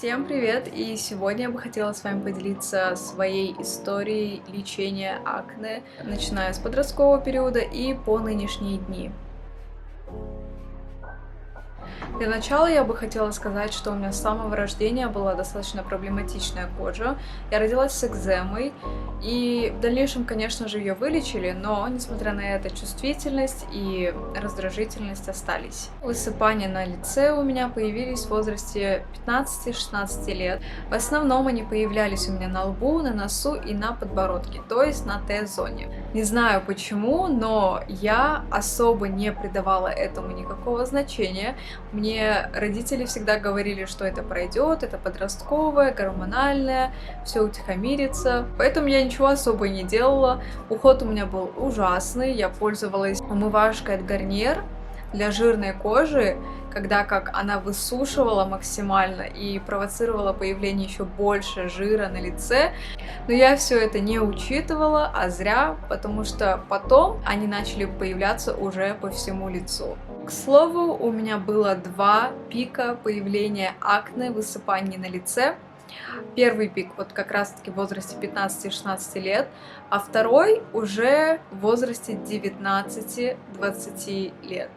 Всем привет! И сегодня я бы хотела с вами поделиться своей историей лечения акне, начиная с подросткового периода и по нынешние дни. Для начала я бы хотела сказать, что у меня с самого рождения была достаточно проблематичная кожа. Я родилась с экземой, и в дальнейшем, конечно же, ее вылечили, но, несмотря на это, чувствительность и раздражительность остались. Высыпания на лице у меня появились в возрасте 15-16 лет. В основном они появлялись у меня на лбу, на носу и на подбородке, то есть на Т-зоне. Не знаю почему, но я особо не придавала этому никакого значения. Мне родители всегда говорили, что это пройдет, это подростковое, гормональное, все утихомирится. Поэтому я ничего особо не делала. Уход у меня был ужасный. Я пользовалась умывашкой от Garnier для жирной кожи, когда как она высушивала максимально и провоцировала появление еще больше жира на лице. Но я все это не учитывала, а зря, потому что потом они начали появляться уже по всему лицу. К слову, у меня было два пика появления акне, высыпаний на лице. Первый пик вот как раз-таки в возрасте 15-16 лет, а второй уже в возрасте 19-20 лет.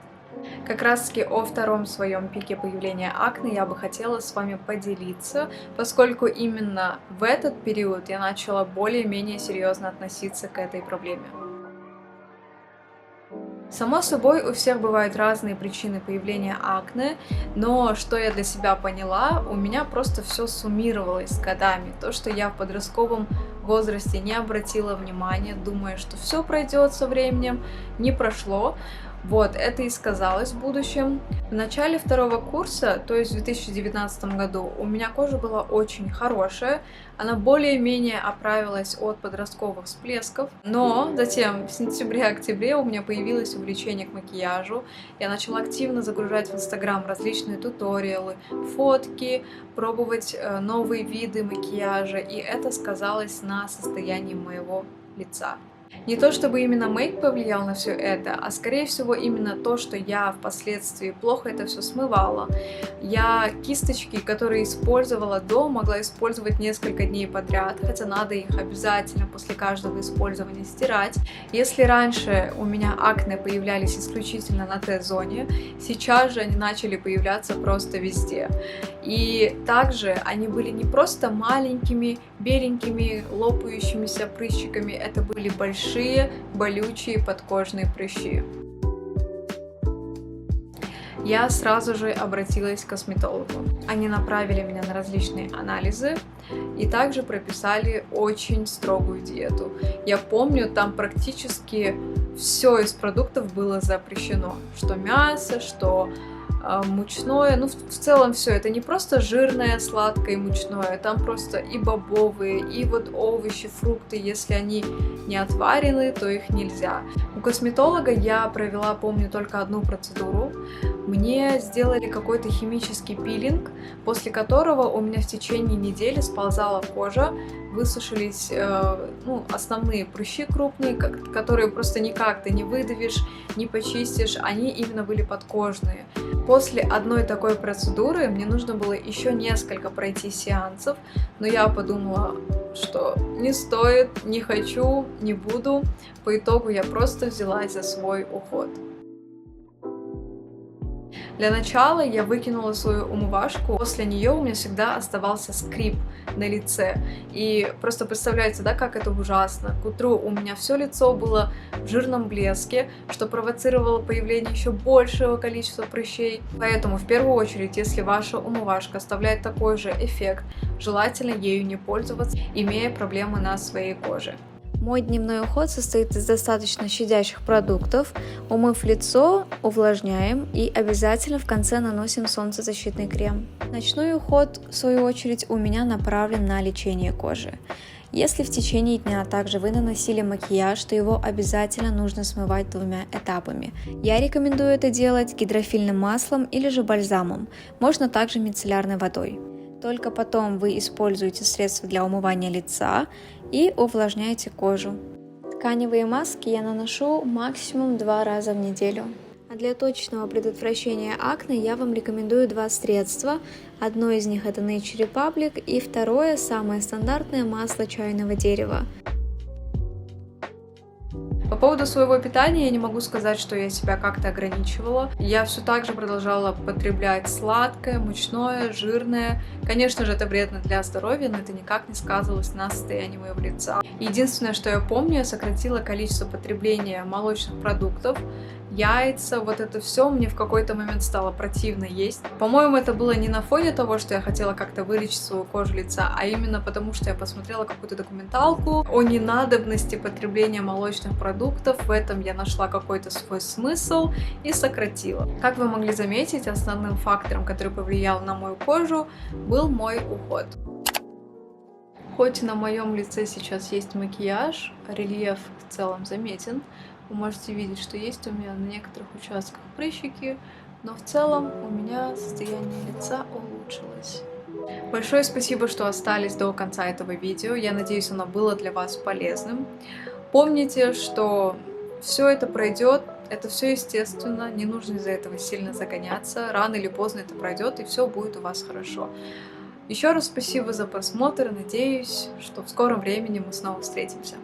Как раз-таки о втором своем пике появления акне я бы хотела с вами поделиться, поскольку именно в этот период я начала более-менее серьезно относиться к этой проблеме. Само собой, у всех бывают разные причины появления акне, но что я для себя поняла, у меня просто все суммировалось с годами. То, что я в подростковом возрасте не обратила внимания, думая, что все пройдет со временем, не прошло. Вот, это и сказалось в будущем. В начале второго курса, то есть в 2019 году, у меня кожа была очень хорошая, она более-менее оправилась от подростковых всплесков, но затем в сентябре-октябре у меня появилось увлечение к макияжу, я начала активно загружать в Инстаграм различные туториалы, фотки, пробовать новые виды макияжа, и это сказалось на состоянии моего лица. Не то чтобы именно мейк повлиял на все это, а скорее всего именно то, что я впоследствии плохо это все смывала. Я кисточки, которые использовала до, могла использовать несколько дней подряд, хотя надо их обязательно после каждого использования стирать. Если раньше у меня акне появлялись исключительно на Т-зоне, сейчас же они начали появляться просто везде. И также они были не просто маленькими, беленькими, лопающимися прыщиками, это были большие, болючие подкожные прыщи. Я сразу же обратилась к косметологу. Они направили меня на различные анализы и также прописали очень строгую диету. Я помню, там практически все из продуктов было запрещено. Что мясо, что мучное, ну в целом все это не просто жирное, сладкое и мучное, там просто и бобовые, и вот овощи, фрукты, если они не отварены, то их нельзя. У косметолога я провела, помню, только одну процедуру. Мне сделали какой-то химический пилинг, после которого у меня в течение недели сползала кожа, высушились основные прыщи крупные, которые просто никак ты не выдавишь, не почистишь, они именно были подкожные. После одной такой процедуры мне нужно было еще несколько пройти сеансов, но я подумала, что не стоит, не хочу, не буду. По итогу я просто взялась за свой уход. Для начала я выкинула свою умывашку, после нее у меня всегда оставался скрип на лице. И просто представляете, да, как это ужасно. К утру у меня все лицо было в жирном блеске, что провоцировало появление еще большего количества прыщей. Поэтому в первую очередь, если ваша умывашка оставляет такой же эффект, желательно ею не пользоваться, имея проблемы на своей коже. Мой дневной уход состоит из достаточно щадящих продуктов. Умыв лицо, увлажняем и обязательно в конце наносим солнцезащитный крем. Ночной уход, в свою очередь, у меня направлен на лечение кожи. Если в течение дня также вы наносили макияж, то его обязательно нужно смывать двумя этапами. Я рекомендую это делать гидрофильным маслом или же бальзамом, можно также мицеллярной водой. Только потом вы используете средства для умывания лица и увлажняете кожу. Тканевые маски я наношу максимум 2 раза в неделю. А для точного предотвращения акне я вам рекомендую два средства. Одно из них это Nature Republic, и второе, самое стандартное, масло чайного дерева. По поводу своего питания я не могу сказать, что я себя как-то ограничивала. Я все так же продолжала потреблять сладкое, мучное, жирное. Конечно же, это вредно для здоровья, но это никак не сказывалось на состоянии моего лица. Единственное, что я помню, я сократила количество потребления молочных продуктов, яйца, вот это все мне в какой-то момент стало противно есть. По-моему, это было не на фоне того, что я хотела как-то вылечить свою кожу лица, а именно потому, что я посмотрела какую-то документалку о ненадобности потребления молочных продуктов. В этом я нашла какой-то свой смысл и сократила. Как вы могли заметить, основным фактором, который повлиял на мою кожу, был мой уход. Хоть на моем лице сейчас есть макияж, рельеф в целом заметен. Вы можете видеть, что есть у меня на некоторых участках прыщики, но в целом у меня состояние лица улучшилось. Большое спасибо, что остались до конца этого видео. Я надеюсь, оно было для вас полезным. Помните, что все это пройдет, это все естественно, не нужно из-за этого сильно загоняться. Рано или поздно это пройдет, и все будет у вас хорошо. Еще раз спасибо за просмотр. Надеюсь, что в скором времени мы снова встретимся.